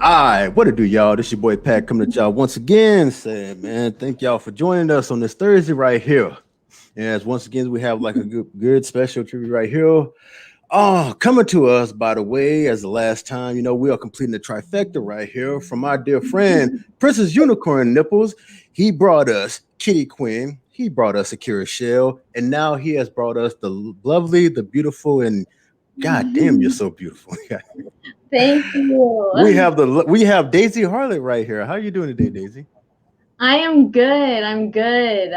All right, what it do, y'all? This your boy Pat coming to y'all once again. Saying, man, thank y'all for joining us on this Thursday right here. As once again, we have like a good special treat right here. Oh, coming to us, by the way, as the last time, we are completing the trifecta right here from our dear friend, Princess Unicorn Nipples. He brought us Kitty Quinn. He brought us Akira Shell. And now he has brought us the lovely, the beautiful, and God damn, you're so beautiful. Thank we you. have we have Dacey Harlot right here. How are you doing today, Daisy? I am good. I'm good.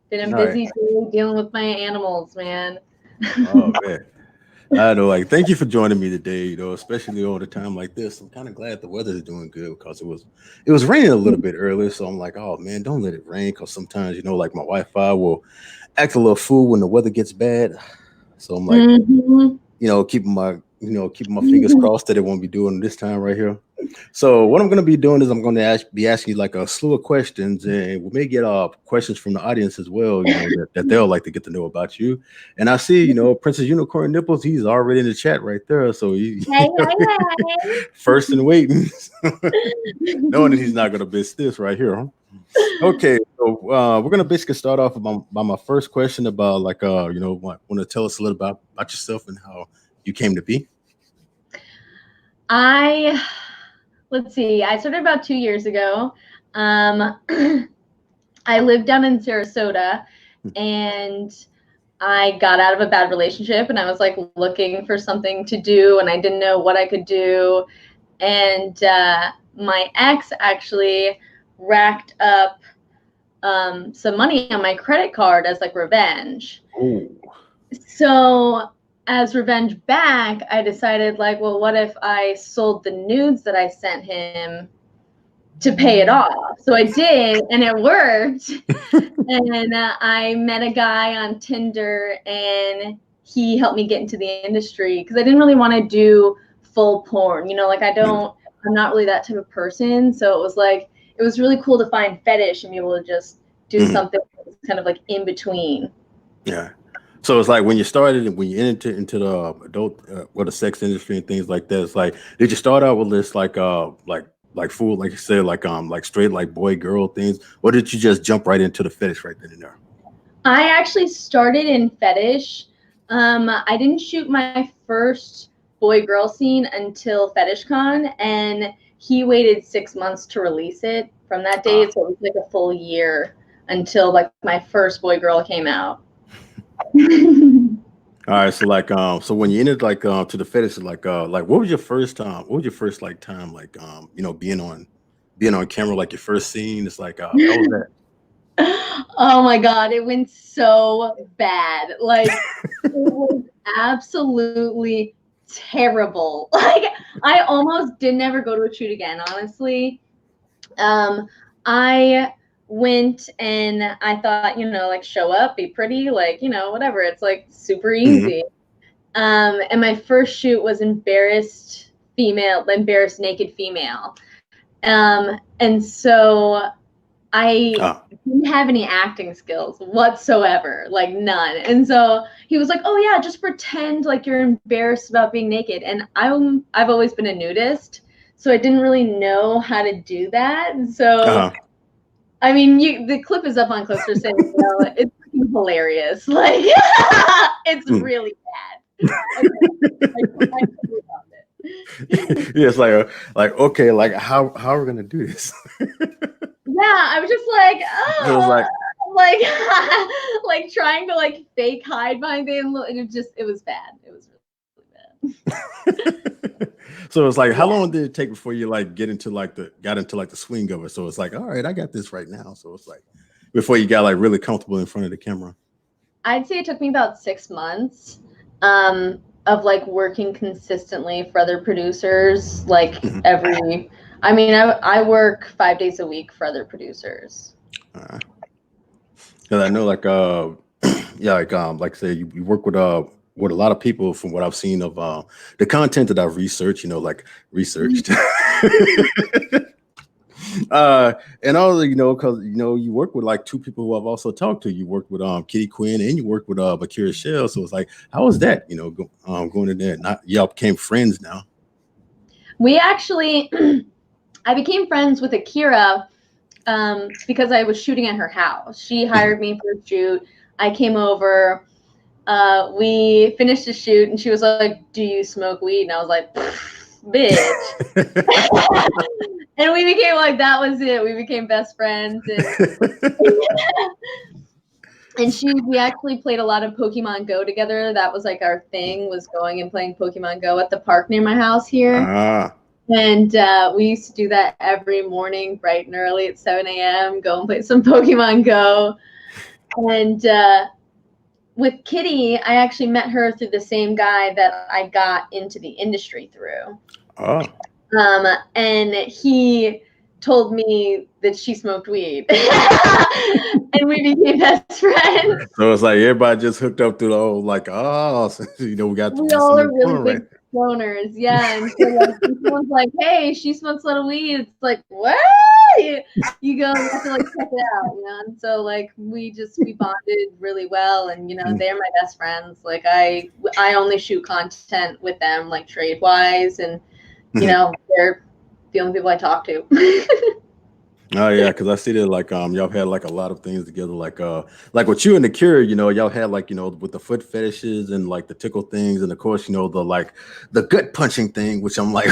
Been a All right. busy day dealing with my animals, man. Oh man. I know, like, thank you for joining me today, especially on a time like this. I'm kind of glad the weather is doing good because it was raining a little bit earlier. So I'm like, oh man, don't let it rain because sometimes, like my Wi-Fi will act a little fool when the weather gets bad. So I'm like, Mhm. keeping my fingers crossed that it won't be doing this time right here. So what I'm going to be doing is I'm going to be asking you like a slew of questions, and we may get questions from the audience as well. That they'll like to get to know about you. And I see, Princess Unicorn Nipples. He's already in the chat right there. So he Hey, hey, first and waiting, knowing that hey. he's not going to miss this right here. Huh? Okay, so we're gonna basically start off by my first question about like want to tell us a little about yourself and how you came to be. I let's see. I started about 2 years ago. Um, I lived down in Sarasota, and I got out of a bad relationship, and I was like looking for something to do, and I didn't know what I could do. And my ex actually racked up some money on my credit card as like revenge. Oh, So as revenge back, I decided like, well, what if I sold the nudes that I sent him to pay it off? So I did, and it worked. And I met a guy on Tinder, and he helped me get into the industry because I didn't really want to do full porn. Like I'm not really that type of person. So it was really cool to find fetish and be able to just do mhm. something that's kind of like in between. Yeah. So it's like when you started and when you entered into the adult or the sex industry and things like that. It's like, did you start out with this like full, like you said, like straight like boy girl things, or did you just jump right into the fetish right then and there? I actually started in fetish. I didn't shoot my first boy girl scene until FetishCon, and he waited 6 months to release it from that Ah. date. So it was like a full year until like my first boy girl came out. All right, so so when you entered to the fetish, like what was your first time? What was your first like time like being on camera, like your first scene? It's like how was that? Oh my God, it went so bad. Like, it was absolutely terrible. Like, I almost didn't ever go to a shoot again, honestly. I went and I thought, like show up, be pretty, like, whatever. It's like super Hmm. easy. And my first shoot was embarrassed naked female. And so I Ah. didn't have any acting skills whatsoever, like none. And so he was like, "Oh yeah, just pretend like you're embarrassed about being naked." And I've always been a nudist, so I didn't really know how to do that. And so Uh-huh. I mean, the clip is up on Clips for Sale. It's hilarious. Like it's Mm. really bad. Okay, I totally found it. Yeah, it's like okay, like how are we gonna do this? Yeah, I was just like, It was oh, like like like trying to like fake hide behind it. And it was bad. It was really bad. so it's like how long did it take before you like got into like the swing of it? So it's like, all right, I got this right now. So it's like before you got like really comfortable in front of the camera. I'd say it took me about 6 months of like working consistently for other producers. Like Mhm. I mean, I work 5 days a week for other producers. Uh, 'Cause I know yeah, like I said, you work with a lot of people from what I've seen of the content that I've researched, like researched. uh and all because you work with like two people who I've also talked to. You worked with Kitty Quinn and you worked with Akira Shell. So it's like, how was that? Going in there. Not y'all became friends now. We actually I became friends with Akira because I was shooting at her house. She hired me for a shoot. I came over. We finished the shoot, and she was like, "Do you smoke weed?" And I was like, "Bitch." And we became like, that was it. We became best friends, and we actually played a lot of Pokemon Go together. That was like our thing, was going and playing Pokemon Go at the park near my house here. And we used to do that every morning, bright and early at 7 a.m., go and play some Pokemon Go. And with Kitty, I actually met her through the same guy that I got into the industry through. Oh. And he told me that she smoked weed. And we became best friends. So it's like everybody just hooked up through the whole, like, oh, we got we all are really big stoners, yeah. And so like someone's like, "Hey, she smokes a lot of weed." It's like, what? You go, you have to like check it out, you know. And so like we bonded really well, and you know, they're my best friends. Like I only shoot content with them, like trade wise, and you know, they're the only people I talk to. Oh yeah, because I see that like y'all had like a lot of things together, like with you and the Cure, you know, y'all had like, you know, with the foot fetishes and like the tickle things, and of course, you know, the gut punching thing, which I'm like,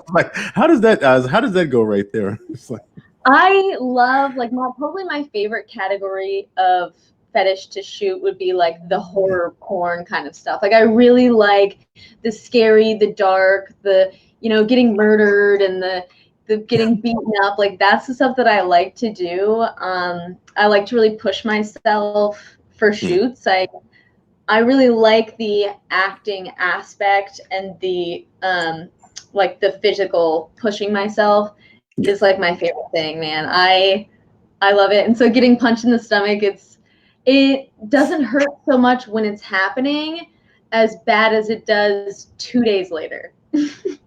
like how does that go right there? It's like, I love like probably my favorite category of fetish to shoot would be like the horror porn kind of stuff. Like I really like the scary, the dark, the, you know, getting murdered and the getting beaten up. Like that's the stuff that I like to do. I like to really push myself for shoots. I really like the acting aspect, and the like the physical pushing myself is like my favorite thing, man. I love it. And so getting punched in the stomach, it doesn't hurt so much when it's happening as bad as it does 2 days later.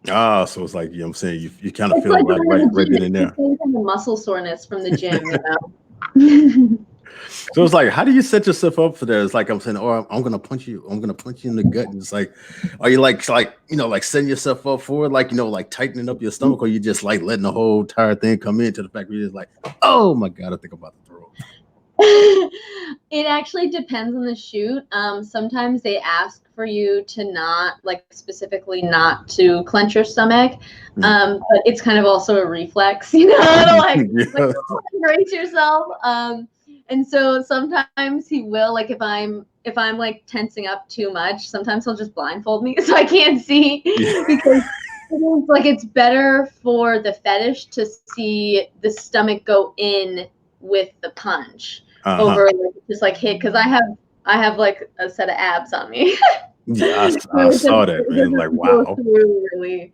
so it's like, you know what I'm saying, you kind of feel like right then and there. Kind of muscle soreness from the gym, you know. So it's like, how do you set yourself up for that? It's like I'm saying, oh, I'm gonna punch you in the gut. And it's like, are you like you know, like setting yourself up for it, like, you know, like tightening up your stomach, or you just like letting the whole entire thing come into the fact where you're just like, oh my god, I think I'm about to throw up. It actually depends on the shoot. Sometimes they ask for you to not, like specifically not to clench your stomach, but it's kind of also a reflex, you know, like brace yourself. And so sometimes he will, like if I'm like tensing up too much, sometimes he'll just blindfold me so I can't see, because it's like it's better for the fetish to see the stomach go in with the punch over like, just like hit, because I have like a set of abs on me. Yeah, I saw that, man. Like, wow. Really.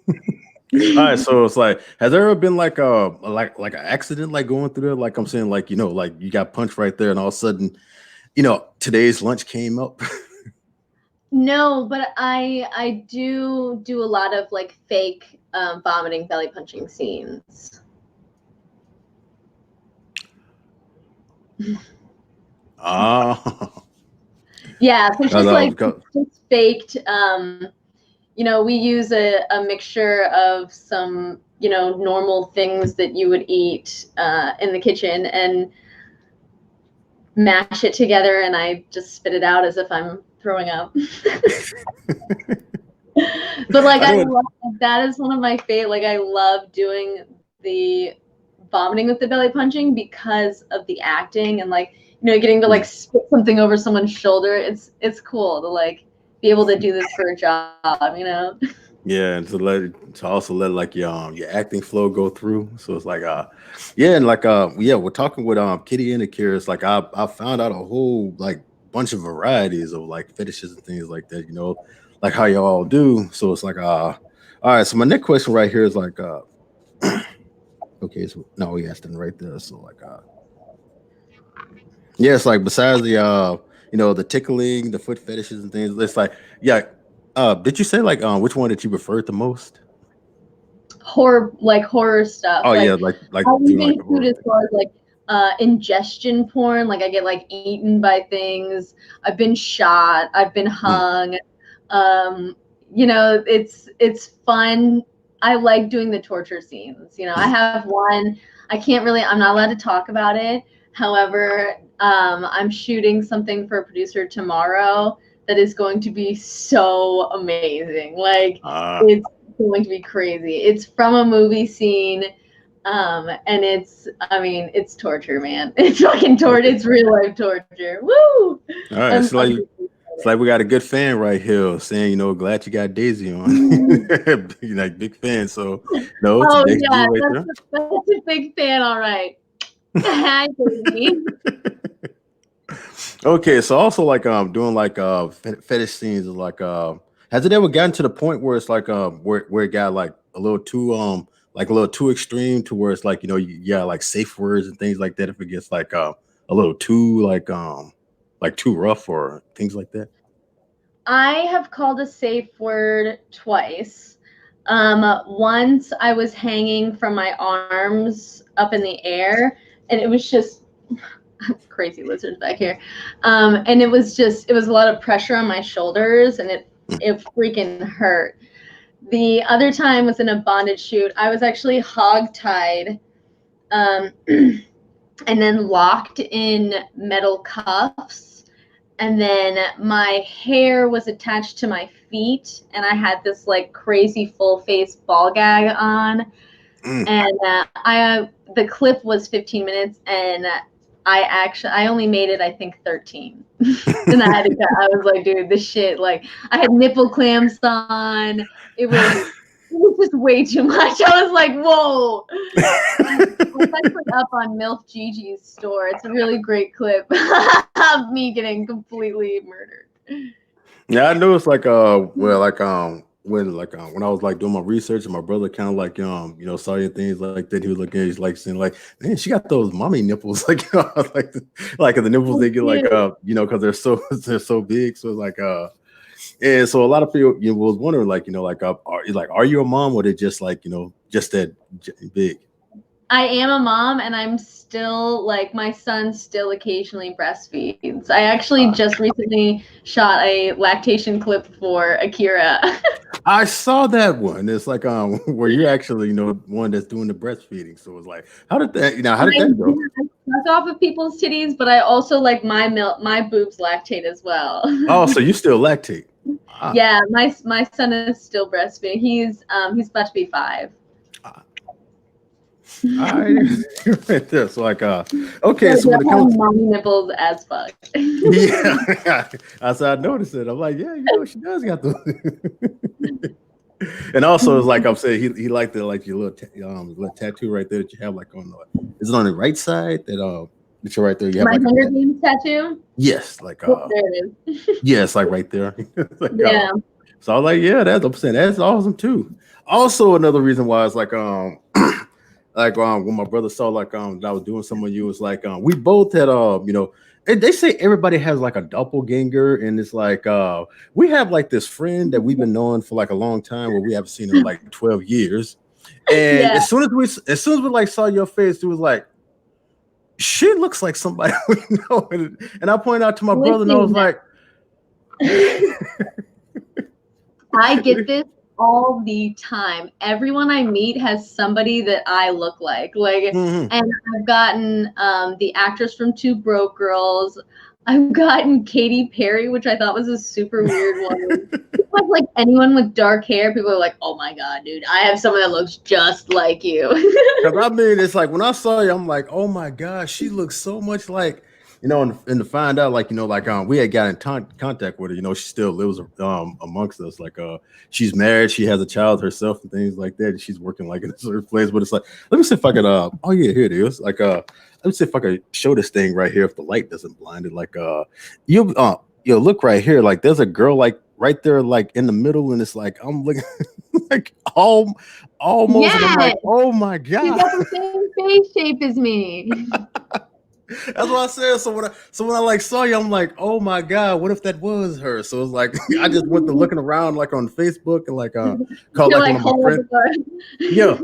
All right, so it's like, has there ever been like an accident, like going through there? Like I'm saying, like, you know, like you got punched right there, and all of a sudden, you know, today's lunch came up. No, but I do a lot of like fake vomiting, belly punching scenes. Yeah, so it's just like just faked. You know, we use a mixture of some, you know, normal things that you would eat in the kitchen, and mash it together, and I just spit it out as if I'm throwing up. But like I love, that is one of my favorite. Like I love doing the vomiting with the belly punching because of the acting, and like, you know, getting to like spit something over someone's shoulder. It's cool to like be able to do this for a job, you know. Yeah, and to also let like your acting flow go through. So it's like yeah, and like yeah, we're talking with Kitty and Akira. It's like I found out a whole like bunch of varieties of like fetishes and things like that, you know, like how y'all all do. So it's like all right, so my next question right here is like okay, so no, we asked it right there. So like yeah, it's like besides the you know, the tickling, the foot fetishes and things, it's like, yeah. Did you say like which one that you preferred the most? Horror stuff. Oh like, yeah, like I doing even like the horror as thing. far as like ingestion porn. Like I get like eaten by things. I've been shot. I've been hung. You know, it's fun. I like doing the torture scenes. You know, I have one. I'm not allowed to talk about it. However, I'm shooting something for a producer tomorrow that is going to be so amazing. Like, it's going to be crazy. It's from a movie scene. And it's torture, man. It's fucking torture. It's real life torture. Woo! All right, it's like we got a good fan right here saying, you know, glad you got Daisy on. Like big fan. So no, it's oh next yeah, right that's a big fan. All right. Hi, Daisy. Okay, so also like doing like fetish scenes is like has it ever gotten to the point where it's like where it got like a little too extreme to where it's like, you know, yeah, like safe words and things like that if it gets like a little too like too rough or things like that? I have called a safe word twice. Once I was hanging from my arms up in the air, and it was just crazy lizards back here. And it was a lot of pressure on my shoulders, and it freaking hurt. The other time was in a bondage shoot. I was actually hogtied, and then locked in metal cuffs. And then my hair was attached to my feet, and I had this like crazy full face ball gag on. And the clip was 15 minutes, and I only made it, I think, 13. And I had to cut. I was like, dude, this shit, like, I had nipple clamps on. It was just way too much. I was like, whoa. It's actually up on MILF Gigi's store. It's a really great clip of me getting completely murdered. Yeah, I know it's like when I was like doing my research and my brother kind of like you know, saw things like that, he was looking at, he's like saying like, man, she got those mommy nipples like like the nipples they get like you know, because they're so big, so it's like and so a lot of people, you know, was wondering like, you know, like are you a mom or they just like, you know, just that big? I am a mom, and I'm still like, my son still occasionally breastfeeds. I actually just recently shot a lactation clip for Akira. I saw that one. It's like where you're actually, you know, one that's doing the breastfeeding. So it's like, how did that go? I suck off of people's titties, but I also like my boobs lactate as well. Oh, so you still lactate? Yeah, my son is still breastfeeding. He's about to be 5. It's like okay, so when it comes mommy nipples as fuck. Yeah, as I noticed it, I'm like, yeah, you know, she does got the. And also, it's like I'm saying, he liked the like your little tattoo right there that you have like on the. Is it on the right side that that you're right there? You have my like Hunger Games tattoo. Yes, like there it is. yes, like right there. Like, yeah. So I was like, yeah, I'm saying that's awesome too. Also, another reason why it's like like when my brother saw like that I was doing some of you, was like we both had you know, they say everybody has like a doppelganger, and it's like we have like this friend that we've been knowing for like a long time where we haven't seen her in like 12 years. And as soon as we like saw your face, it was like, she looks like somebody we know. And I pointed out to my brother, and I was like, I get this all the time. Everyone I meet has somebody that I look like. And I've gotten the actress from Two Broke Girls. I've gotten Katy Perry, which I thought was a super weird one. Like anyone with dark hair, people are like, "Oh my god, dude, I have someone that looks just like you." Because I mean, it's like when I saw you, I'm like, "Oh my god, she looks so much like." You know, and to find out, like, you know, like we had got in contact with her. You know, she still lives amongst us. Like, she's married, she has a child herself, and things like that. And she's working like in a certain place. But it's like, let me see if I could. Oh yeah, here it is. Like, let me see if I could show this thing right here if the light doesn't blind it. Like, you look right here. Like, there's a girl like right there, like in the middle, and it's like I'm looking like almost. Yes. And I'm like, oh my god, she's got the same face shape as me. That's what I said. So when I like saw you, I'm like, oh my god, what if that was her? So it's like I just went to looking around like on Facebook and like called like one of my friends. Yeah.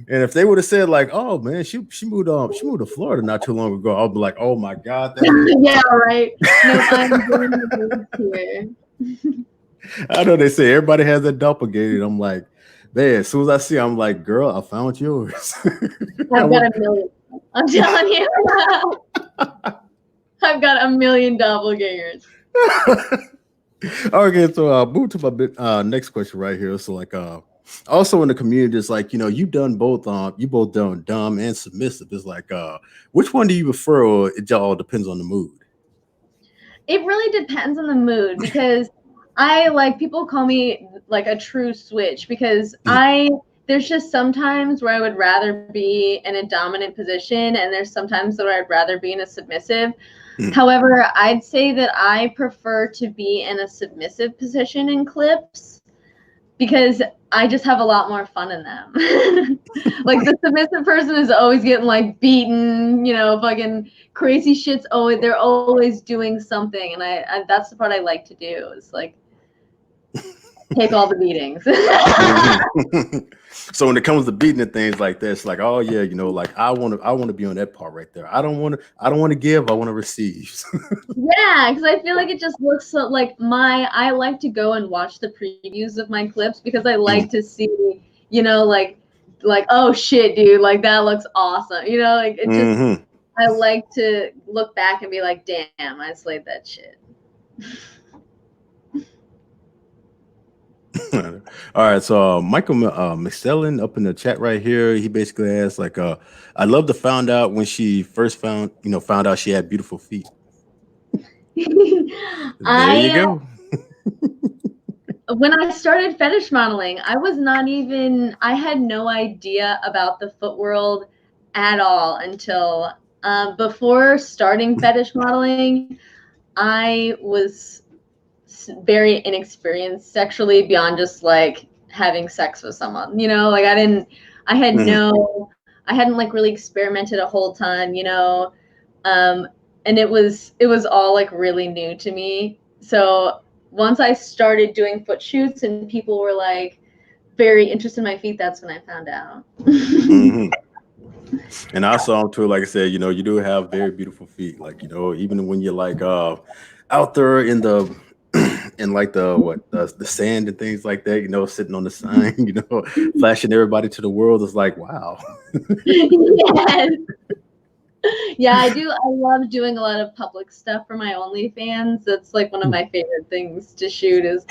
And if they would have said like, oh man, she moved to Florida not too long ago, I'll be like, oh my god. Yeah, right. No, I'm doing the here. I know they say everybody has a doppelganger. I'm like, Man, as soon as I see, I'm like, girl, I found yours. I I've got would, a million. I'm telling you. I've got a million doppelgangers. okay, so move to my next question right here. So like also in the community, it's like, you've done both you both done dumb and submissive. It's like which one do you prefer, or it all depends on the mood? It really depends on the mood because I like people call me like a true switch because there's just sometimes where I would rather be in a dominant position and there's sometimes where I'd rather be in a submissive. However, I'd say that I prefer to be in a submissive position in clips because I just have a lot more fun in them. Like the submissive person is always getting like beaten, fucking crazy shit's always they're always doing something, and I that's the part I like to do is like take all the beatings. So when it comes to beating and things like this, like, oh yeah, like I want to be on that part right there. I don't want to give. I want to receive. Yeah, because I feel like it just looks so like I like to go and watch the previews of my clips because I like to see, like oh shit, dude, like that looks awesome. Like it just I like to look back and be like, damn, I slayed that shit. All right, so Michael McSellen up in the chat right here, he basically asked like, "I love to found out when she first found out she had beautiful feet." There you go. When I started fetish modeling, I had no idea about the foot world at all until before starting fetish modeling. I was very inexperienced sexually beyond just like having sex with someone, like I hadn't like really experimented a whole ton, and it was all like really new to me. So once I started doing foot shoots and people were like very interested in my feet, that's when I found out. And I saw him too. Like I said, you do have very beautiful feet. Like even when you're like out there in the in like the sand and things like that, sitting on the sign, flashing everybody to the world. Is like, wow. Yes. Yeah, I do. I love doing a lot of public stuff for my OnlyFans. That's like one of my favorite things to shoot is,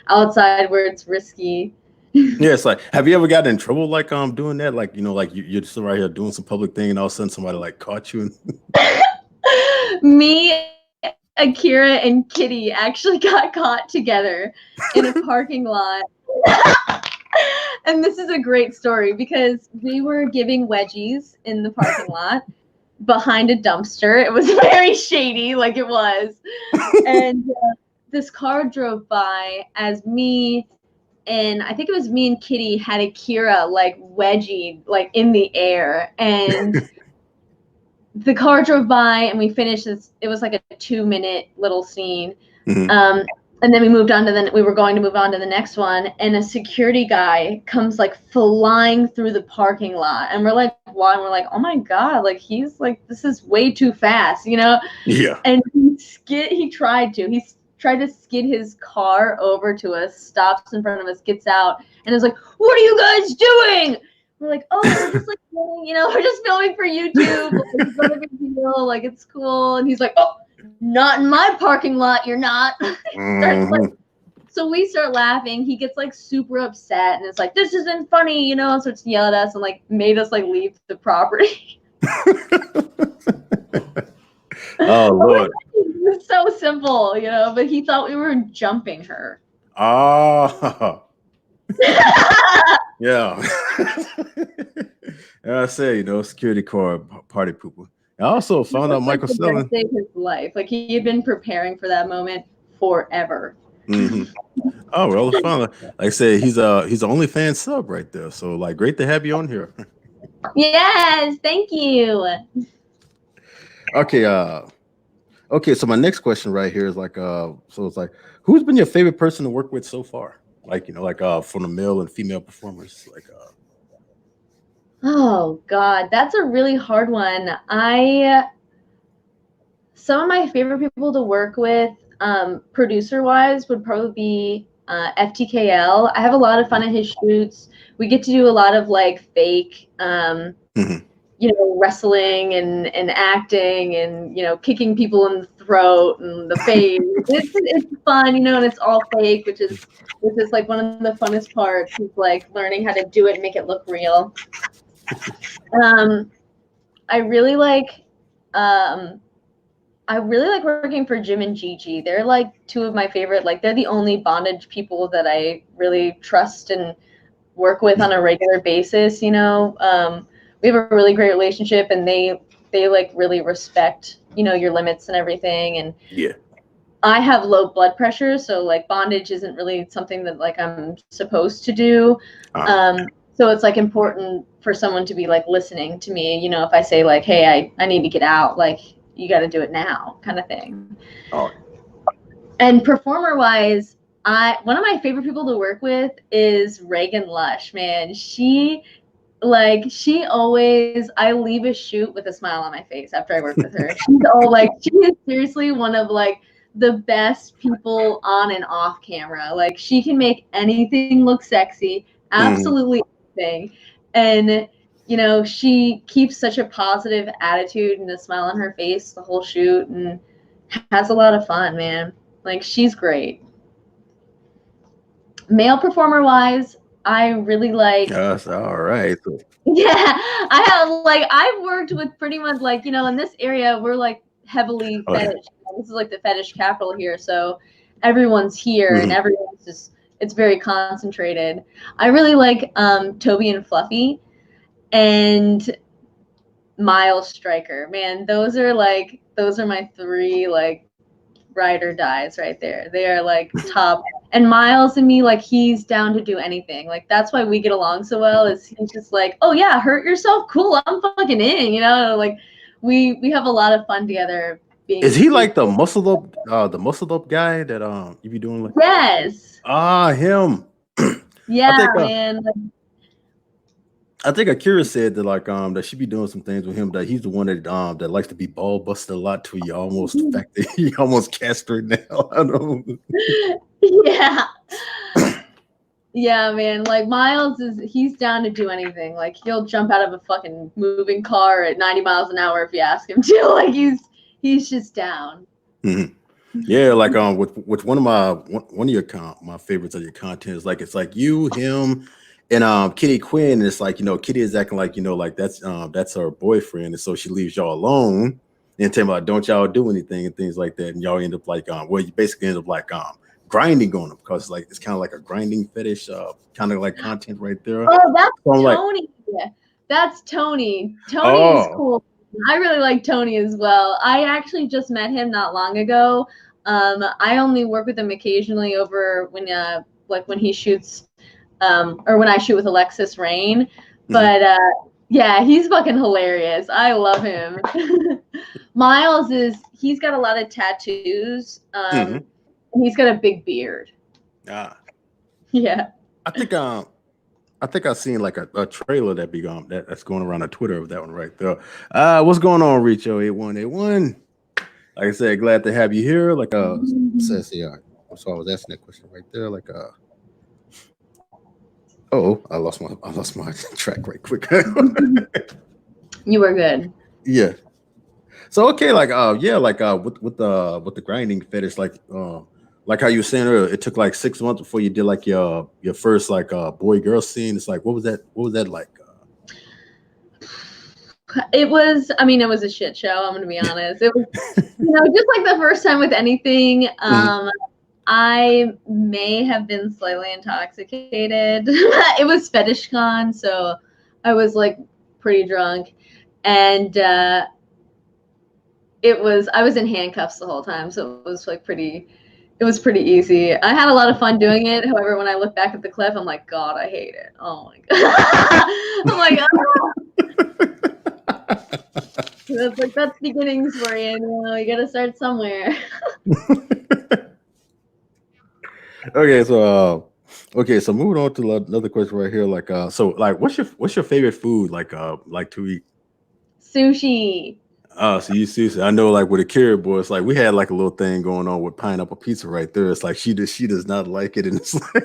outside where it's risky. Yeah, it's like, have you ever gotten in trouble like doing that? Like, like you're just right here doing some public thing and all of a sudden somebody like caught you Me, Akira, and Kitty actually got caught together in a parking lot. And this is a great story because we were giving wedgies in the parking lot behind a dumpster. It was very shady, like it was. And this car drove by as me and I think it was me and Kitty had Akira like wedgie like in the air, and the car drove by and we finished this. It was like a 2-minute little scene. And then we were going to move on to the next one, and a security guy comes like flying through the parking lot, and we're like, why? And we're like, oh my god, like he's like, this is way too fast, Yeah. And he tried to skid his car over to us, stops in front of us, gets out, and is like, what are you guys doing? We're like, oh, we're just like filming, we're just filming for YouTube. Like, it's not a big deal. Like, it's cool. And he's like, oh, not in my parking lot. You're not. So we start laughing. He gets like super upset and it's like, this isn't funny, and starts yelling at us and like made us like leave the property. Oh Lord. It's so simple, but he thought we were jumping her. Oh. Yeah. I say, security car party pooper. I also found out Michael Stellan saved his life. Like he had been preparing for that moment forever. Oh well, it's fun. Like I said, he's the OnlyFans sub right there. So like, great to have you on here. Yes, thank you. Okay. Okay. So my next question right here is like, so it's like, who's been your favorite person to work with so far? Like, from the male and female performers, like. Oh God, that's a really hard one. Some of my favorite people to work with, producer wise, would probably be FTKL. I have a lot of fun at his shoots. We get to do a lot of like fake, wrestling and acting and kicking people in the throat and the face. It's fun, and it's all fake, which is like one of the funnest parts. Is like learning how to do it and make it look real. I really like working for Jim and Gigi. They're like two of my favorite. Like they're the only bondage people that I really trust and work with on a regular basis. We have a really great relationship, and they like really respect your limits and everything. And yeah, I have low blood pressure, so like bondage isn't really something that like I'm supposed to do. So it's like important for someone to be like listening to me. If I say like, hey, I need to get out, like you got to do it now, kind of thing. And performer wise, one of my favorite people to work with is Reagan Lush. Man, she always, I leave a shoot with a smile on my face after I work with her. She is seriously one of like the best people on and off camera. Like she can make anything look sexy, absolutely anything. And she keeps such a positive attitude and a smile on her face the whole shoot and has a lot of fun, man. Like she's great. Male performer wise, I really like. That's all right. Yeah, I've worked with pretty much like, in this area, we're like heavily fetish. This is like the fetish capital here. So everyone's here and everyone's just, it's very concentrated. I really like Toby and Fluffy and Miles Striker. Man, those are my three like ride or dies right there. They are like top. And Miles and me, like he's down to do anything. Like that's why we get along so well. Is he's just like, oh yeah, hurt yourself, cool, I'm fucking in. Like we have a lot of fun together. Is he like the muscle up guy that you be doing like? Yes. Him. Yeah, man. I think Akira said that like that she be doing some things with him, that he's the one that likes to be ball busted a lot to you almost the fact that he almost castrated now. I don't know. Yeah. Yeah, man. Like Miles he's down to do anything. Like he'll jump out of a fucking moving car at 90 miles an hour if you ask him to. Like he's just down. Yeah, like with one of my favorites of your content is like it's like you, him, and Kitty Quinn. It's like Kitty is acting like like that's her boyfriend, and so she leaves y'all alone and tell about don't y'all do anything and things like that, and y'all end up like you basically end up like grinding on them because like it's kind of like a grinding fetish kind of like content right there. Oh, that's Tony. That's Tony. Tony is cool. I really like Tony as well. I actually just met him not long ago. I only work with him occasionally over when he shoots or when I shoot with Alexis Rain. But yeah, he's fucking hilarious. I love him. Miles he's got a lot of tattoos. And he's got a big beard. Yeah. I think I've seen like a trailer that's going around on Twitter of that one right there. What's going on, Richo 8181? Like I said, glad to have you here. Like says here. So I was asking that question right there. Like I lost my track right quick. You were good. Yeah. So okay, like with the grinding fetish, like how you were saying earlier, it took like 6 months before you did like your first like boy girl scene. It's like what was that like? It was a shit show. I'm gonna be honest. It was just like the first time with anything. I may have been slightly intoxicated. It was FetishCon, so I was like pretty drunk, and I was in handcuffs the whole time, so it was like pretty easy. I had a lot of fun doing it. However, when I look back at the clip, I'm like, God, I hate it. Oh my God. I'm like, that's beginnings for you. You gotta start somewhere. Okay, so moving on to another question right here. Like, so like, what's your favorite food? Like to eat? Sushi. Oh, so you see, so I know, like with a carrot boy, it's like we had like a little thing going on with pineapple pizza right there. It's like she does not like it, and it's like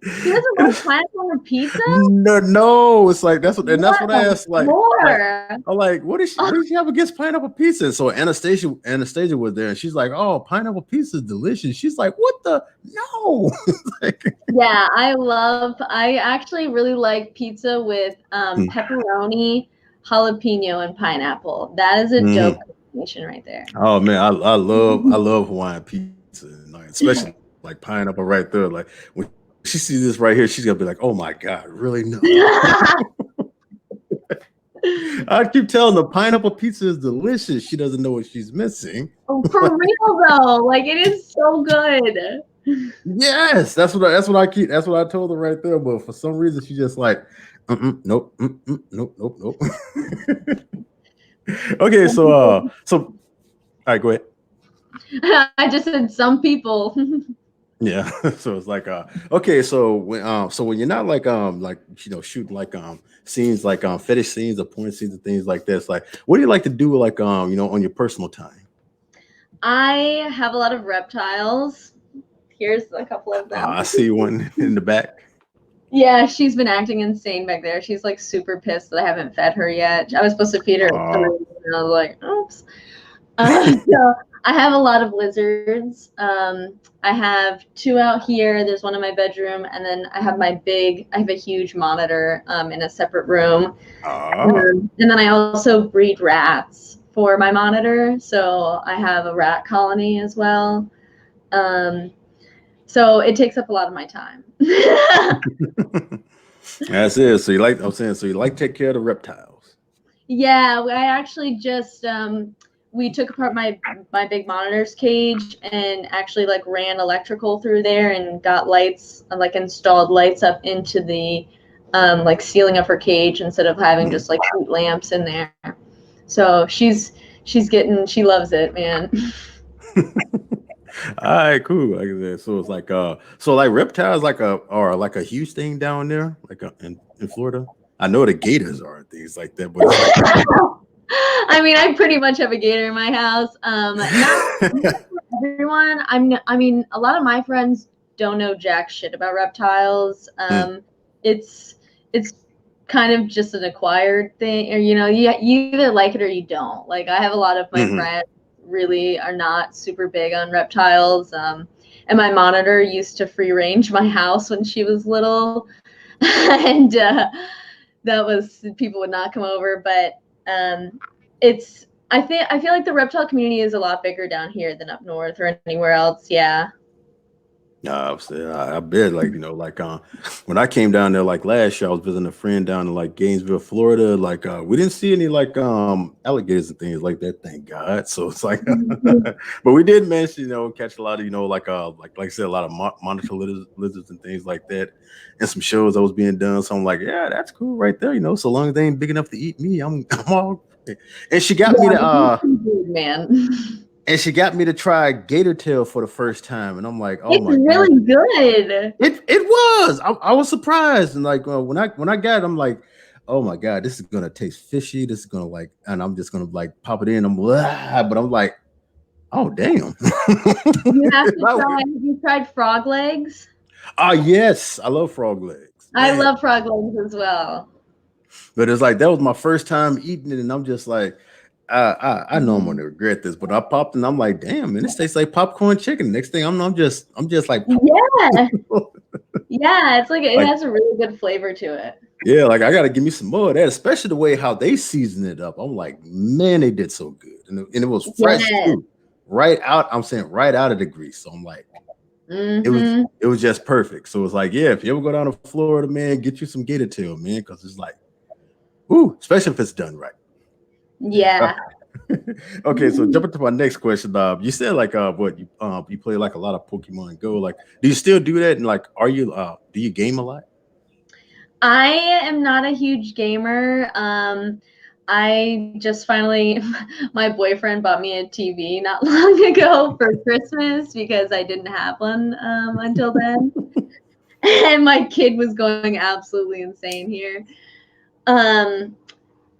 She doesn't like pineapple on her pizza? no, it's like that's what I What asked. Like more? I'm like, what does she have against pineapple pizza? And so Anastasia was there, and she's like, oh, pineapple pizza is delicious. She's like, what the no? Like, Yeah, I actually really like pizza with pepperoni, jalapeno, and pineapple. That is a dope mhm. combination right there. Oh man, I love Hawaiian pizza, and like, especially like pineapple right there. Like when she sees this right here, she's gonna be like, "Oh my god, really? No!" I keep telling her pineapple pizza is delicious. She doesn't know what she's missing. Oh, for real though, like it is so good. Yes, that's what I told her right there. But for some reason, she just like, nope, nope, nope, nope. Okay, so all right, go ahead. I just said some people. Yeah, so it's like okay, so when you're not like shooting like scenes like fetish scenes or porn scenes and things like that, it's like what do you like to do like on your personal time? I have a lot of reptiles. Here's a couple of them. I see one in the back. Yeah, she's been acting insane back there. She's like super pissed that I haven't fed her yet. I was supposed to feed her at 3, and I was like, oops. So I have a lot of lizards. I have 2 out here. There's one in my bedroom, and then I have I have a huge monitor in a separate room. Ah, And then I also breed rats for my monitor. So I have a rat colony as well. Um, so it takes up a lot of my time. that's it. So you like I'm saying so you like to take care of the reptiles. Yeah, I actually just we took apart my big monitor's cage and actually like ran electrical through there and got lights, like installed lights up into the like ceiling of her cage instead of having just like street lamps in there. So she loves it, man. All right, cool. Like I said, so it's like so like reptiles like are like a huge thing down there, like in Florida. I know the gators are and things like that, but it's like I mean, I pretty much have a gator in my house. Not for everyone. I mean, a lot of my friends don't know jack shit about reptiles. Mm, It's it's kind of just an acquired thing, or you either like it or you don't. Like I have a lot of my mhm. friends really are not super big on reptiles. And my monitor used to free range my house when she was little, and that was people would not come over, but um, it's I feel like the reptile community is a lot bigger down here than up north or anywhere else. Yeah. Nah, I bet like like when I came down there like last year, I was visiting a friend down in like Gainesville, Florida. Like we didn't see any like alligators and things like that, thank God. So it's like but we did manage to catch a lot of like I said, a lot of monitor lizards and things like that, and some shows that was being done. So I'm like, yeah, that's cool right there. So long as they ain't big enough to eat me, I'm all. And she got me to Man. try gator tail for the first time, and I'm like, oh It's my god, really good. it was. I was surprised, and like when I got it, I'm like, oh my god, this is gonna taste fishy. This is gonna like, and I'm just gonna like pop it in. But I'm like, oh damn. You have to try. Have you tried frog legs? Ah yes, I love frog legs, I man. love frog legs as well. But it's like that was my first time eating it, and I'm just like, I know I'm gonna regret this, but I popped and I'm like, damn, man, this tastes like popcorn chicken. Next thing I'm just like, Yeah. Yeah, it's like it like has a really good flavor to it. yeah, like I gotta give me some more of that, especially the way how they season it up. I'm like, man, they did so good, and it was fresh Yes. too, right out. I'm saying right out of the grease. So I'm like, Mm-hmm. it was just perfect. So it's like, yeah, if you ever go down to Florida, man, get you some gator tail, man, because it's like, ooh, especially if it's done right. Yeah. Okay, so jumping to my next question, you said like what you play like a lot of Pokemon Go. Like, do you still do that? And like, are you do you game a lot? I am not a huge gamer. I just finally, my boyfriend bought me a TV not long ago for Christmas because I didn't have one until then. And my kid was going absolutely insane here. Um,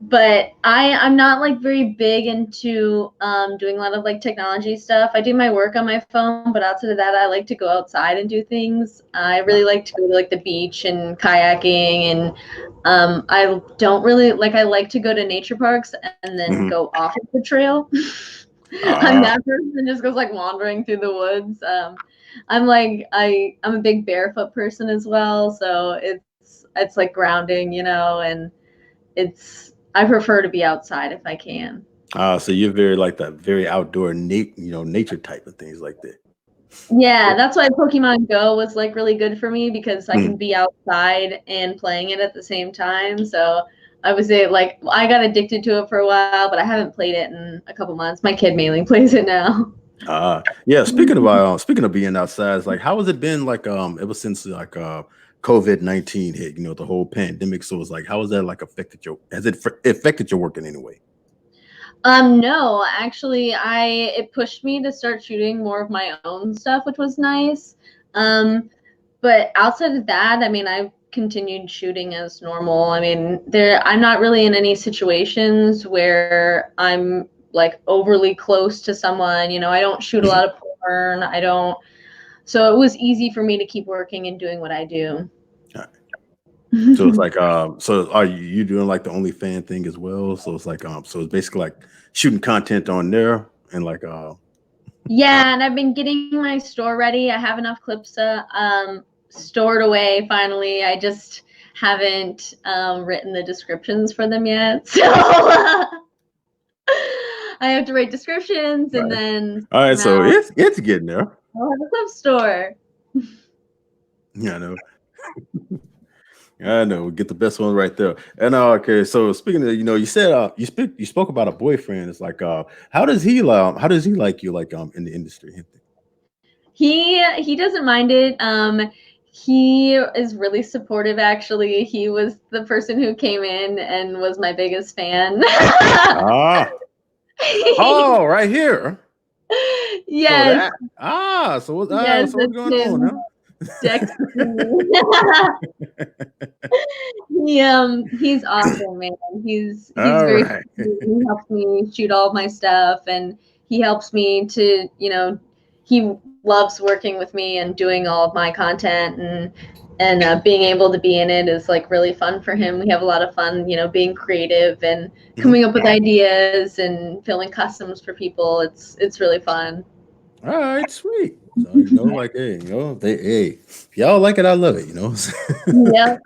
but I'm not like very big into doing a lot of like technology stuff. I do my work on my phone, but outside of that, I like to go outside and do things. I really like to go to like the beach and kayaking, and I don't really like. I like to go to nature parks and then Mhm. go off of the trail. I'm Ah, that person that just goes like wandering through the woods. I'm like I'm a big barefoot person as well, so it's like grounding, you know, and I prefer to be outside if I can. so you're very like that, very outdoor, nature type of things like that. Yeah, that's why Pokemon Go was like really good for me because I can Mhm. be outside and playing it at the same time. So I was like I got addicted to it for a while, but I haven't played it in a couple months. My kid mainly plays it now. Yeah. Speaking of being outside, it's like how has it been like ever since like COVID-19 hit? You know, the whole pandemic. So it's like how has that like affected your has it affected your work in any way? No, actually, I it pushed me to start shooting more of my own stuff, which was nice. But outside of that, I mean, I've continued shooting as normal. I mean, I'm not really in any situations where I'm like overly close to someone. You know, I don't shoot a Mhm. lot of porn. I don't. So it was easy for me to keep working and doing what I do. Uh, So it's like so are you doing like the OnlyFans thing as well? So it's like so it's basically like shooting content on there and like Yeah, and I've been getting my store ready. I have enough clips to stored away finally. I just haven't written the descriptions for them yet. So I have to write descriptions and right. then All right, so now it's getting there. I'll have a clip store. Yeah, I know. I know. Get the best one right there. And okay, so speaking of, you said you spoke about a boyfriend. It's like how does he like you like in the industry? He doesn't mind it. He is really supportive actually. He was the person who came in and was my biggest fan. Ah, oh, right here. So Yes, that yes, so what's that's going on, him. huh? Dexter. He's awesome, man. He's All very right. sweet. He helps me shoot all of my stuff, and he helps me to, he loves working with me and doing all of my content, and being able to be in it is like really fun for him. We have a lot of fun, being creative and Mhm. coming up with ideas and filming customs for people. It's really fun. All right, sweet. So like, hey, if y'all like it, I love it. Yep.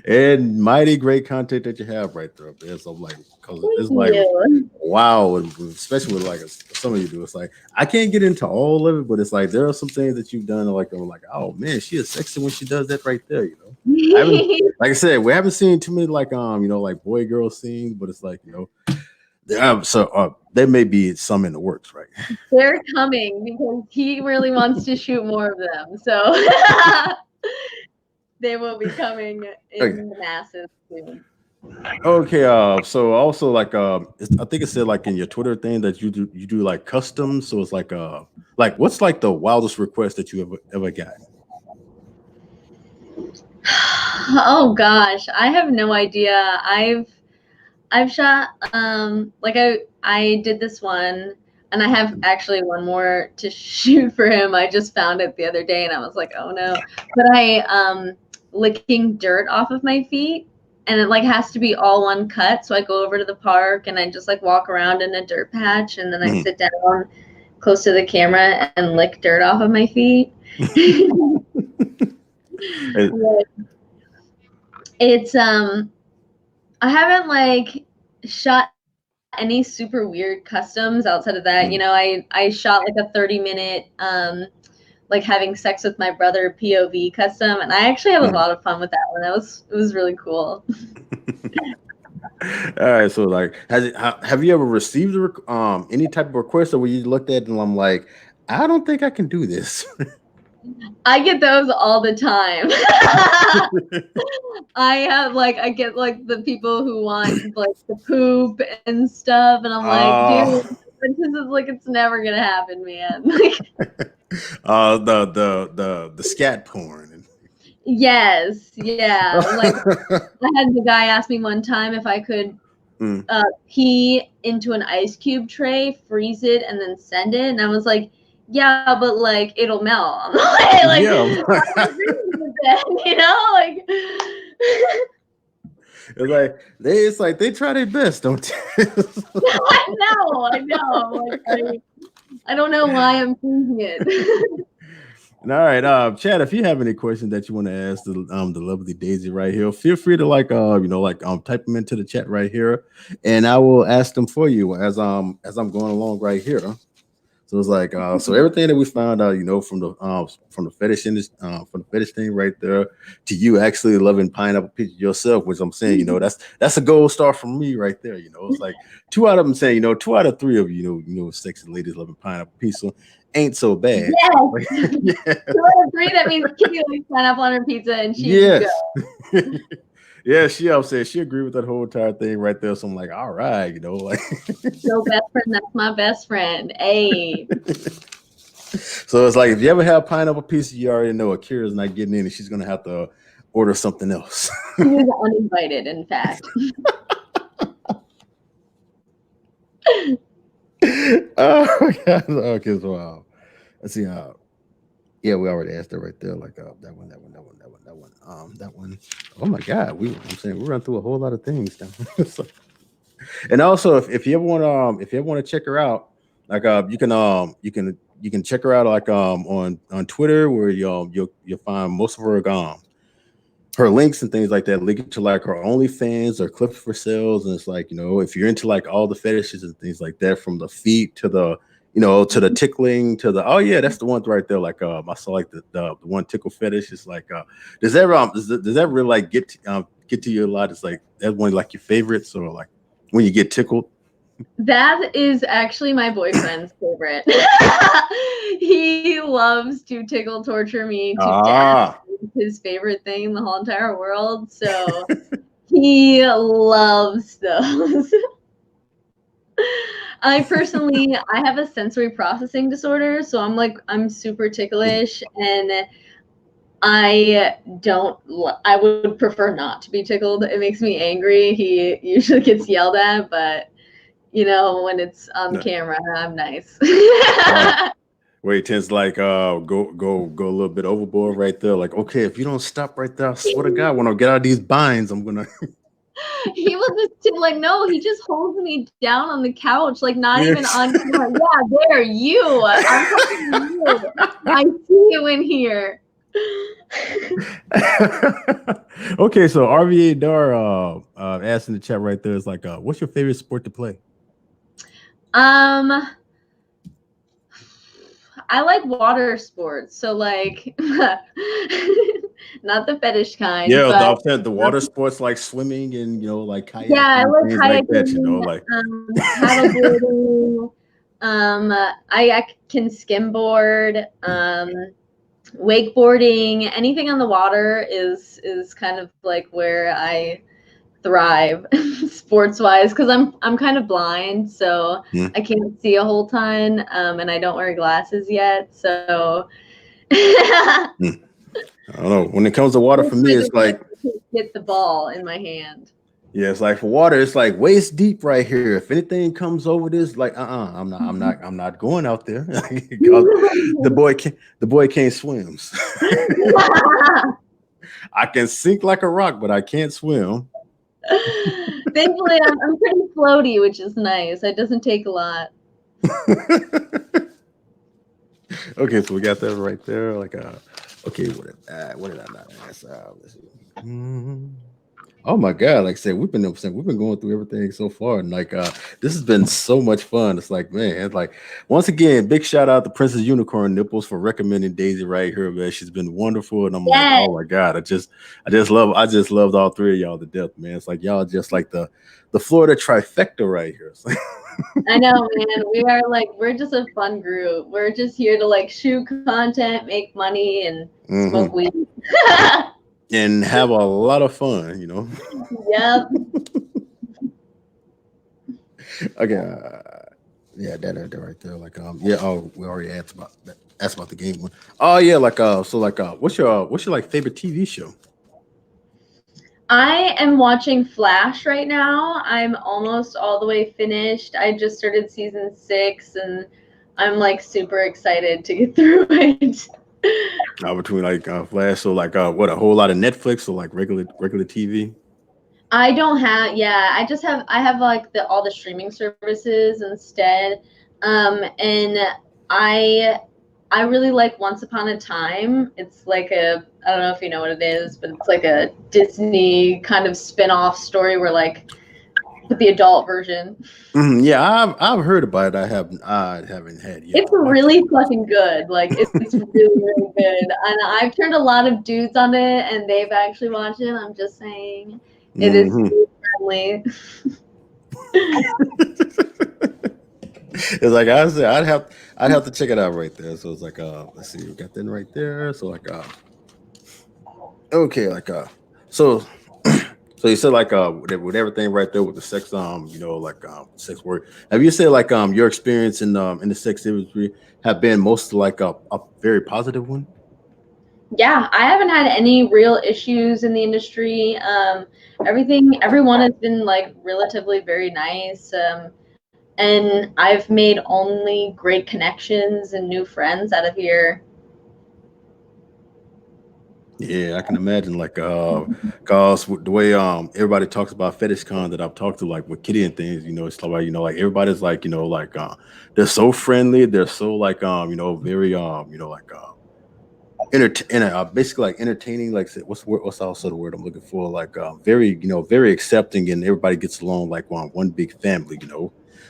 And mighty great content that you have right there. So I'm like, because Thank it's like, you. wow, especially with like some of you do. It's like I can't get into all of it, but it's like there are some things that you've done. Like I'm like, oh man, she is sexy when she does that right there. I haven't, like I said, we haven't seen too many like like boy girl scenes, but it's like there may be some in the works, right? They're coming because he really wants to shoot more of them. So they will be coming Okay. in the masses soon. Okay, so also like I think it said like in your Twitter thing that you do like customs. So it's like what's like the wildest request that you ever got? Oh gosh, I have no idea. I've shot like I did this one and I have actually one more to shoot for him. I just found it the other day and I was like, "Oh no." But I licking dirt off of my feet and it like has to be all one cut. So I go over to the park and I just like walk around in a dirt patch and then I Mhm. sit down close to the camera and lick dirt off of my feet. And- It's I haven't like shot any super weird customs outside of that. mhm, I shot like a 30-minute like having sex with my brother POV custom and I actually have a mhm. lot of fun with that one. It was really cool. All right, so like, have you ever received any type of request, or where you looked at it and I'm like, I don't think I can do this. I get those all the time. I get like the people who want like the poop and stuff and I'm like, dude, uh, this is like it's never gonna happen, man. Like the scat porn. Yes, yeah. Like I had the guy ask me one time if I could pee into an ice cube tray, freeze it, and then send it, and I was like, yeah, but like it'll melt. I'm like, Yeah. you know, like. It's like they try their best, don't they? I know. Like, I don't know why I'm thinking it. All right, Chad, if you have any questions that you want to ask the lovely Daisy right here, feel free to type them into the chat right here, and I will ask them for you as I'm going along right here. So it's like so everything that we found out, from the fetish industry, from the fetish thing right there to you actually loving pineapple pizza yourself, which I'm saying, that's a gold star for me right there. It's like two out of them saying, 2 out of 3 of sexy ladies loving pineapple pizza ain't so bad. Yes. Yeah. 2 out of 3. That means Kitty likes pineapple on her pizza, and she's Yes. good. Yeah, she upset. She agreed with that whole entire thing right there. So I'm like, all right, like. So best friend, that's my best friend. Hey. So it's like if you ever have pineapple pizza, you already know Akira's not getting in, and she's gonna have to order something else. She was uninvited, in fact. Oh my god. Okay, so let's see how. Yeah, we already asked that right there. Like that one. That one. Oh my god, I'm saying we run through a whole lot of things now. So, and also, if you ever want to check her out, like you can check her out like on Twitter, where you'll find most of her links and things like that, link to like her OnlyFans or clips for sales. And it's like, if you're into like all the fetishes and things like that, from the feet to the tickling to the, oh yeah, that's the one right there. Like I saw like the one tickle fetish. It's like does that really like get to you a lot? It's like that one like your favorites, or like when you get tickled? That is actually my boyfriend's favorite. He loves to tickle torture me to death. It's his favorite thing in the whole entire world. So he loves those. I have a sensory processing disorder, so I'm super ticklish, and I would prefer not to be tickled. It makes me angry. He usually gets yelled at, but when it's on camera, I'm nice. Where he tends to like go a little bit overboard right there. Like, okay, if you don't stop right there, I swear to God, when I get out of these binds, I'm gonna. He was just like, no, he just holds me down on the couch, like not even on camera. Yeah, there, you. I'm talking to you. I see you in here. Okay, so RVA Dar asked in the chat right there is like, what's your favorite sport to play? I like water sports, so like not the fetish kind. Yeah, but the water sports like swimming and like kayaking. Yeah, I like things kayaking, like that, like paddleboarding. I can skimboard. Wakeboarding, anything on the water is kind of like where I thrive sports wise, because I'm kind of blind, so I can't see a whole ton, and I don't wear glasses yet, so I don't know. When it comes to water, for me, it's like get the ball in my hand. Yeah, it's like for water, it's like waist deep right here. If anything comes over this, like I'm not going out there. the boy can't swim. I can sink like a rock, but I can't swim. Thankfully, I'm pretty floaty, which is nice. It doesn't take a lot. Okay, so we got that right there. Like, okay, what did I not ask? Let's see. Oh my God! Like I said, we've been going through everything so far, and like this has been so much fun. It's like, man, it's like once again, big shout out to Princess Unicorn Nipples for recommending Daisy right here, man. She's been wonderful, and I'm like, oh my God, I just loved all 3 of y'all to death, man. It's like y'all just like the Florida trifecta right here. I know, man. We're just a fun group. We're just here to like shoot content, make money, and smoke weed. And have a lot of fun, Yep. Okay. Yeah, that right there. Like, we already asked about that. That's about the game one. Oh yeah, like so like what's your like favorite TV show? I am watching Flash right now. I'm almost all the way finished. I just started season 6 and I'm like super excited to get through it. Between like Flash, so like what a whole lot of Netflix or like regular TV. I don't have, yeah, I have like all the streaming services instead. And I I really like Once Upon a Time. It's like I don't know if you know what it is, but it's like a Disney kind of spin-off story where like with the adult version. Yeah, I've heard about it. I haven't had yet It's to watch really fucking good. Like it's really really good. And I've turned a lot of dudes on it, and they've actually watched it. I'm just saying, it is it. family It's like I said, I'd have to check it out right there. So it's like let's see, we got that right there. So like okay, like so so you said like with everything right there with the sex like sex work. Have you said like your experience in the sex industry have been most like a very positive one? Yeah, I haven't had any real issues in the industry. Everyone has been like relatively very nice. And I've made only great connections and new friends out of here. Yeah, I can imagine like cause with the way everybody talks about fetish con that I've talked to like with Kitty and things, it's like like everybody's like, like they're so friendly, they're so like very like basically like entertaining, like what's also the word I'm looking for, like very very accepting, and everybody gets along like one big family,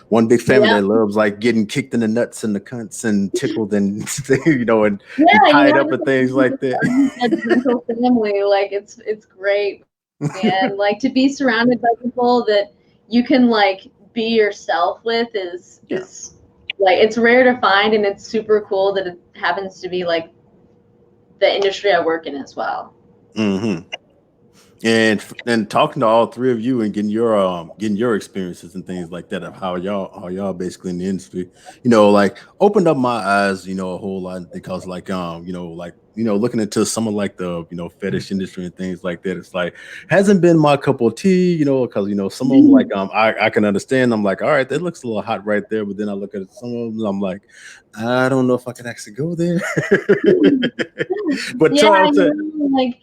one big family Yeah, that loves like getting kicked in the nuts and the cunts and tickled and and yeah, tied up and things like that. judgmental family. Like it's great, man. Like to be surrounded by people that you can like be yourself with Yeah. is like it's rare to find, and it's super cool that it happens to be like the industry I work in as well. hmm and talking to all three of you and getting your experiences and things like that of how y'all basically in the industry, like opened up my eyes, a whole lot, because like like looking into some of like the fetish industry and things like that, it's like hasn't been my cup of tea, because some of them like I can understand. I'm like, all right, that looks a little hot right there, but then I look at some of them, I'm like, I don't know if I can actually go there. But Yeah, I to know. Like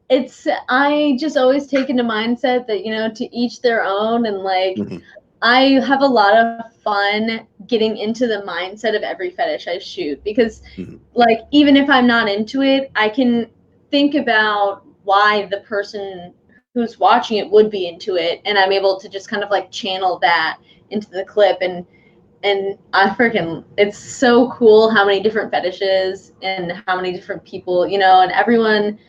it's I just always take into mindset that to each their own, and like Mhm, I have a lot of fun getting into the mindset of every fetish I shoot because, mhm. like, even if I'm not into it, I can think about why the person who's watching it would be into it, and I'm able to just kind of like channel that into the clip. And I freaking it's so cool how many different fetishes and how many different people, and everyone,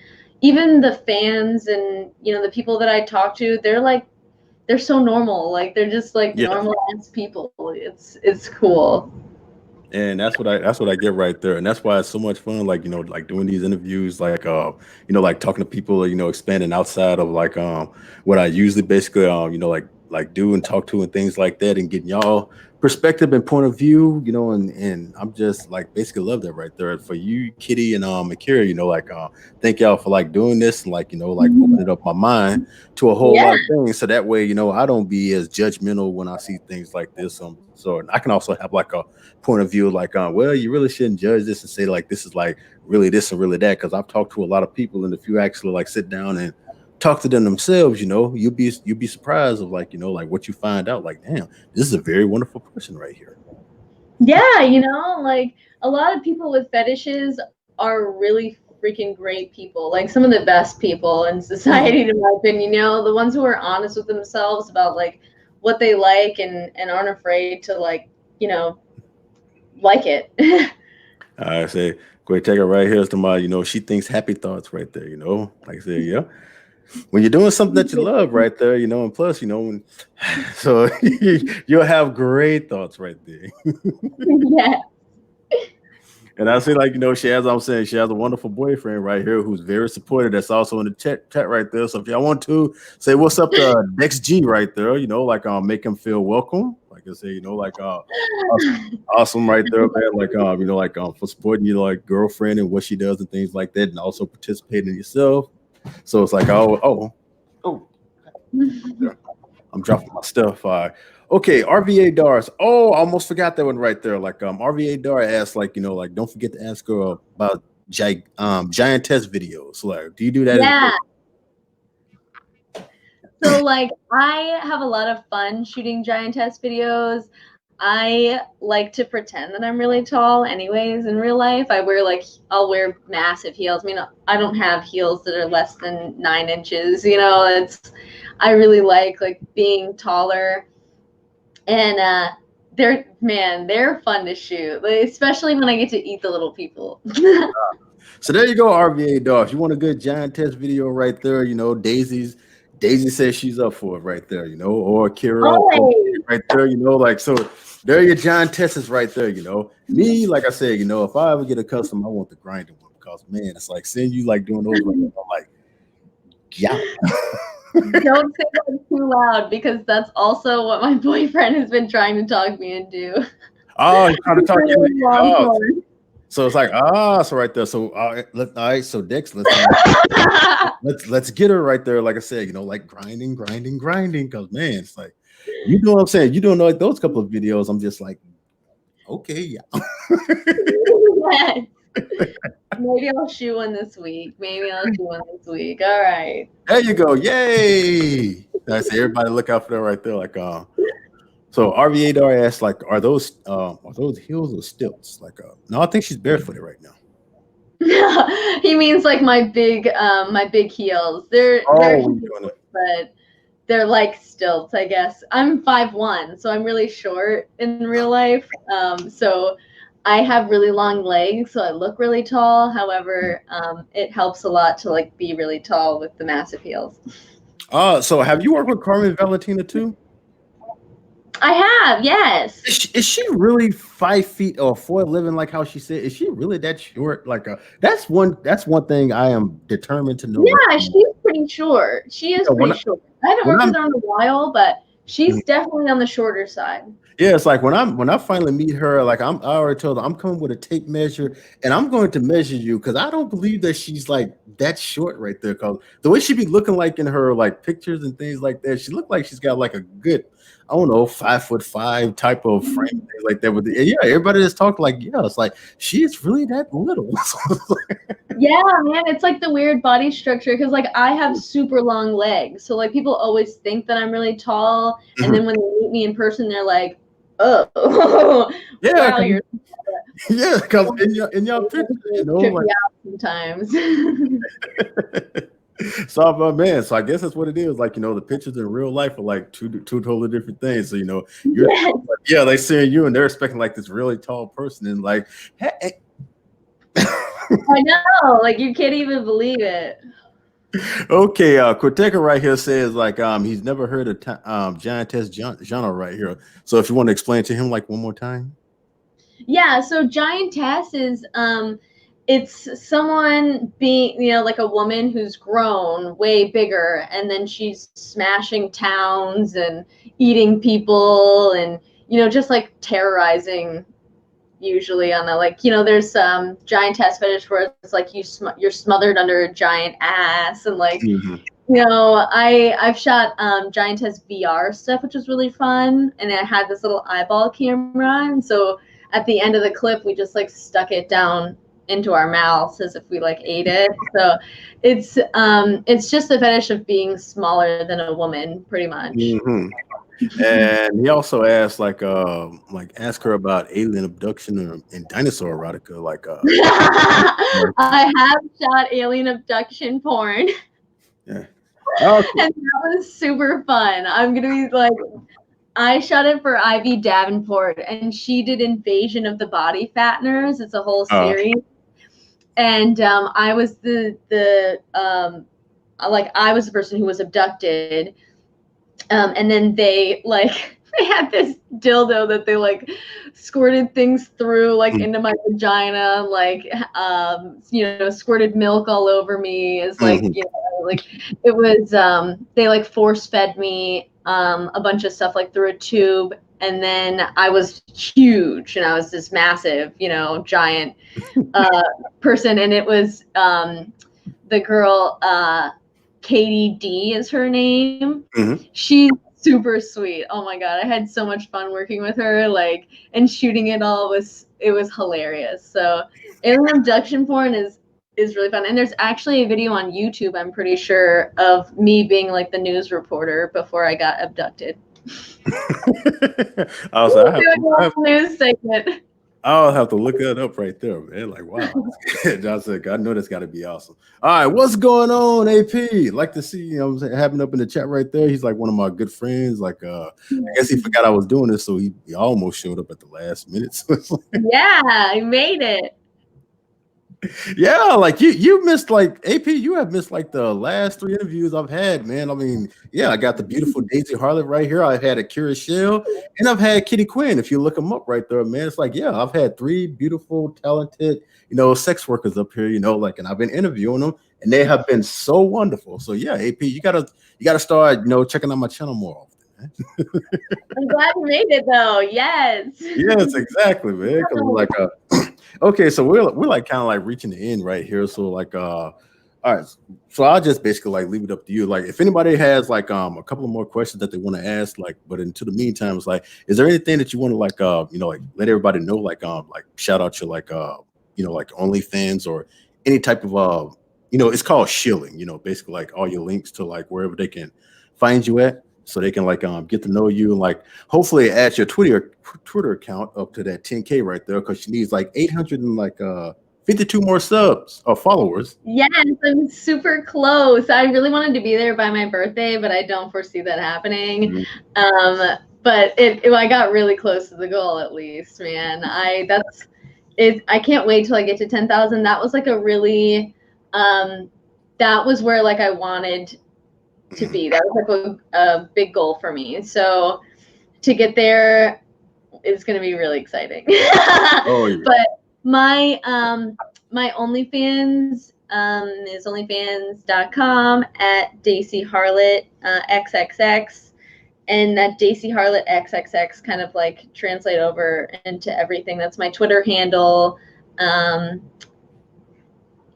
even the fans and the people that I talk to, they're so normal. Like they're just like Yeah. normal ass people. It's cool. And that's what I get right there. And that's why it's so much fun, like, like doing these interviews, like like talking to people, expanding outside of like what I usually basically like do and talk to and things like that, and getting y'all perspective and point of view, and I'm just like basically love that right there. For you, Kitty and Akira, like thank y'all for like doing this and like, like opening up my mind to a whole Yeah. lot of things. So that way, I don't be as judgmental when I see things like this. So and I can also have like a point of view, like, well, you really shouldn't judge this and say like this is like really this and really that. Because I've talked to a lot of people, and if you actually like sit down and talk to them themselves, you'll be surprised of like like what you find out. Like, damn, this is a very wonderful person right here. Yeah, like a lot of people with fetishes are really freaking great people. Like some of the best people in Mhm. society, in my opinion. The ones who are honest with themselves about like what they like and aren't afraid to like, like it. I say, great, take it right here to my, she thinks happy thoughts right there. Like I said, yeah. When you're doing something that you love right there, and plus, when so you'll have great thoughts right there. Yeah. And I say, like, I'm saying, she has a wonderful boyfriend right here who's very supportive. That's also in the chat right there. So if y'all want to say what's up to next G right there, like make him feel welcome. Like I said, awesome right there, man. For supporting your like girlfriend and what she does and things like that, and also participating in yourself. So it's like, oh, yeah, I'm dropping my stuff. Okay, RVA Dars. Oh, I almost forgot that one right there. RVA Dar asked, don't forget to ask her about giantess videos. Like, do you do that? Yeah. So like I have a lot of fun shooting giantess videos. I like to pretend that I'm really tall anyways in real life. I'll wear massive heels. I mean, I don't have heels that are less than 9 inches, I really like being taller. And they're fun to shoot, especially when I get to eat the little people. So there you go, RVA Dog. If you want a good giantess video right there, Daisy says she's up for it right there, or Kira right there, so there are your giantesses right there, Me, like I said, if I ever get a custom, I want the grinding one because man, it's like seeing you like doing those, I'm like, yeah. Don't say that too loud because that's also what my boyfriend has been trying to talk me into. Oh, he's trying to talk you into. So it's like, so right there. So all right, so Dex, let's get her right there. Like I said, like grinding. Because man, it's like, you know what I'm saying? You don't know like those couple of videos. I'm just like, okay, yeah. Maybe I'll shoot one this week. All right. There you go. Yay. I say everybody look out for that right there. Like so RVA Dar asked, like, are those heels or stilts? Like no, I think she's barefooted right now. He means like my big heels. They're heels, but they're like stilts, I guess. I'm 5'1", so I'm really short in real life. So I have really long legs, so I look really tall. However, it helps a lot to like be really tall with the massive heels. So have you worked with Carmen Valentina too? I have, yes. Is she really 5 feet or 4'11"? Like how she said, is she really that short? Like that's one thing I am determined to know. Yeah, she's pretty short. She is pretty short. I haven't worked with her in a while, but she's definitely on the shorter side. Yeah, it's like when I finally meet her, like I already told her I'm coming with a tape measure and I'm going to measure you because I don't believe that she's like that short right there. Because the way she be looking like in her like pictures and things like that, she looked like she's got like a good, I don't know, 5'5" type of frame, things like that. Yeah, everybody just talked like, yeah, it's like she's really that little. Yeah, man, it's like the weird body structure because like I have super long legs, so like people always think that I'm really tall, and then when they meet me in person, they're like, "Oh, yeah, wow, you're." Yeah, because in your picture, like, sometimes. So, man, so I guess that's what it is. Like, the pictures in real life are like two totally different things. So, you're like, yeah, they seeing you and they're expecting like this really tall person and like, hey. I know, like you can't even believe it. Okay, Corteca right here says like he's never heard of giantess genre right here. So if you want to explain to him like one more time. Yeah, so giantess is it's someone being, like a woman who's grown way bigger and then she's smashing towns and eating people and just like terrorizing usually on there's giantess fetish where it's like you're smothered under a giant ass and like I've shot giantess VR stuff, which was really fun, and I had this little eyeball camera, and so at the end of the clip we just like stuck it down into our mouths as if we like ate it. So it's just the fetish of being smaller than a woman, pretty much. And he also asked like ask her about alien abduction and dinosaur erotica. Like I have shot alien abduction porn. Yeah. Okay. And that was super fun. I'm gonna be like, I shot it for Ivy Davenport, and she did Invasion of the Body Fatteners. It's a whole series, and I was I was the person who was abducted, and then they had this dildo that they like squirted things through like into my vagina, squirted milk all over me. Is like it was they like force fed me a bunch of stuff like through a tube, and then I was huge, and I was this massive, giant person, and it was the girl Katie D is her name. Mm-hmm. She's super sweet. Oh my god, I had so much fun working with her, and shooting it all was hilarious. So alien abduction porn is really fun. And there's actually a video on YouTube, I'm pretty sure, of me being like the news reporter before I got abducted. News segment. I'll have to look that up right there, man. Like, wow. Johnson, I know that's got to be awesome. All right, what's going on, AP? Like to see, having up in the chat right there. He's like one of my good friends. Like, I guess he forgot I was doing this, so he almost showed up at the last minute. So yeah, I made it. Yeah, like you missed like AP, you have missed like the last 3 interviews I've had, man. I mean, yeah, I got the beautiful Dacey Harlot right here. I've had a Curious Shell, and I've had Kitty Quinn. If you look them up right there, man, it's like, yeah, I've had 3 beautiful, talented, sex workers up here, and I've been interviewing them, and they have been so wonderful. So yeah, AP, you gotta start, checking out my channel more often. I'm glad you made it though. Yes. Yes, exactly, man. Because like okay, so we're like kind of like reaching the end right here. So like all right, so I'll just basically like leave it up to you. Like if anybody has like a couple of more questions that they want to ask, like, but into the meantime, it's like, is there anything that you want to like like let everybody know, like shout out your like like OnlyFans or any type of it's called shilling, basically like all your links to like wherever they can find you at. So they can like get to know you and like hopefully add your Twitter account up to that 10K right there, because she needs like 852 more subs or followers. Yes, I'm super close. I really wanted to be there by my birthday, but I don't foresee that happening. Mm-hmm. But I got really close to the goal at least, man. I can't wait till I get to 10,000. That was like a really that was where like I wanted to be. That was like a big goal for me. So to get there is going to be really exciting. Oh, yeah. But my OnlyFans is onlyfans.com at Dacey Harlot XXX, and that Dacey Harlot XXX kind of like translate over into everything. That's my Twitter handle.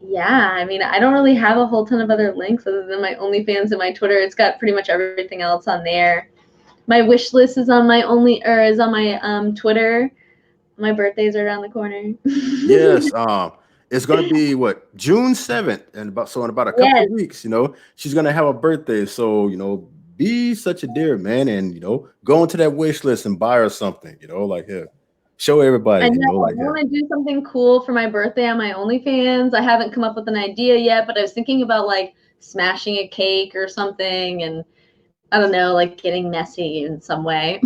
Yeah, I mean, I don't really have a whole ton of other links other than my OnlyFans and my Twitter. It's got pretty much everything else on there. My wish list is on my Twitter. My birthday's are around the corner. Yes, it's gonna be what, June 7th, and in about a couple of weeks. She's gonna have a birthday, so be such a dear, man, and go into that wish list and buy her something. Like here. Show everybody. I want to do something cool for my birthday on my OnlyFans. I haven't come up with an idea yet, but I was thinking about like smashing a cake or something, and I don't know, like getting messy in some way.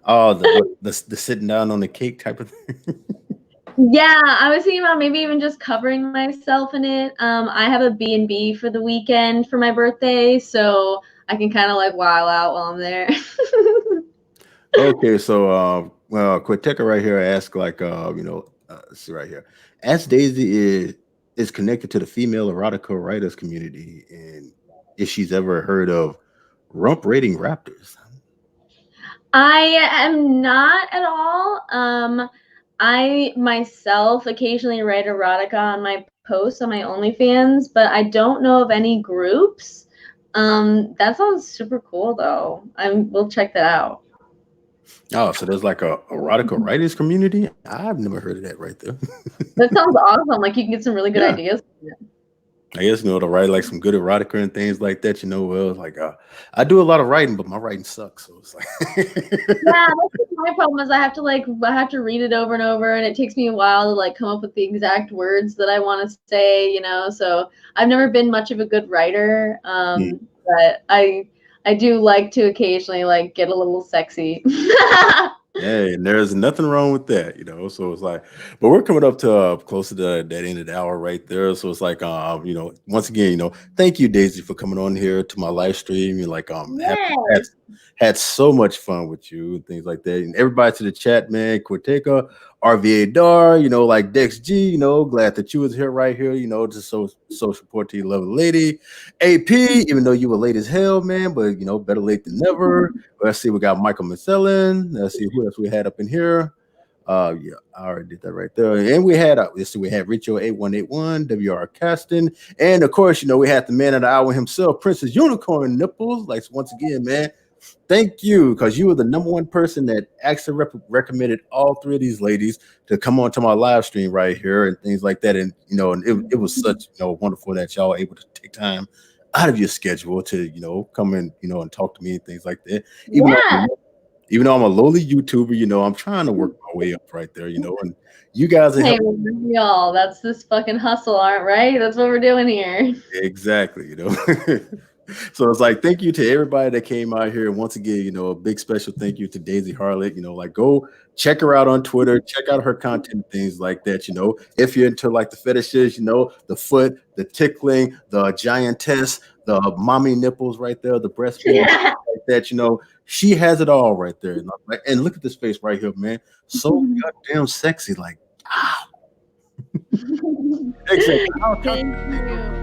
Oh, the sitting down on the cake type of thing. Yeah, I was thinking about maybe even just covering myself in it. I have a B&B for the weekend for my birthday, so I can kind of like while out while I'm there. Okay, so Quiteca right here asked like let's see right here. Ask Daisy is connected to the female erotica writers community, and if she's ever heard of rump rating raptors. I am not at all. I myself occasionally write erotica on my posts on my OnlyFans, but I don't know of any groups. That sounds super cool though. We'll check that out. Oh, so there's like a erotica writers community? I've never heard of that right there. That sounds awesome. Like you can get some really good ideas. I guess to write like some good erotica and things like that. Well, like I do a lot of writing, but my writing sucks. So it's like yeah, that's my problem is I have to read it over and over, and it takes me a while to like come up with the exact words that I want to say. So I've never been much of a good writer, but I do like to occasionally like get a little sexy. Hey, and there's nothing wrong with that, So it's like, but we're coming up to close to that end of the hour right there. So it's like, once again, thank you, Daisy, for coming on here to my live stream. You like, had so much fun with you and things like that. And everybody to the chat, man, Quiteca, RVA Dar, like Dex G, glad that you was here right here, to show support to your lovely lady. AP, even though you were late as hell, man, but better late than never. Let's see, we got Michael Massellin. Let's see who else we had up in here. Yeah, I already did that right there. And we had we had Richo 8181, WR Caston, and of course, we had the man of the hour himself, Princess Unicorn Nipples. Like once again, man, thank you, because you were the number one person that actually recommended all three of these ladies to come on to my live stream right here and things like that. And and it was such wonderful that y'all were able to take time out of your schedule to come in and talk to me and things like that. Even though I'm a lowly YouTuber, I'm trying to work my way up right there, and you guys are hey, y'all, that's this fucking hustle, aren't right? That's what we're doing here. Exactly, So it's like, thank you to everybody that came out here. And once again, a big special thank you to Dacey Harlot. Like go check her out on Twitter, check out her content, things like that. If you're into like the fetishes, the foot, the tickling, the giantess, the mommy nipples right there, the breastfeeding, like that, she has it all right there. And look at this face right here, man. So goddamn sexy. Like, wow. Thank you.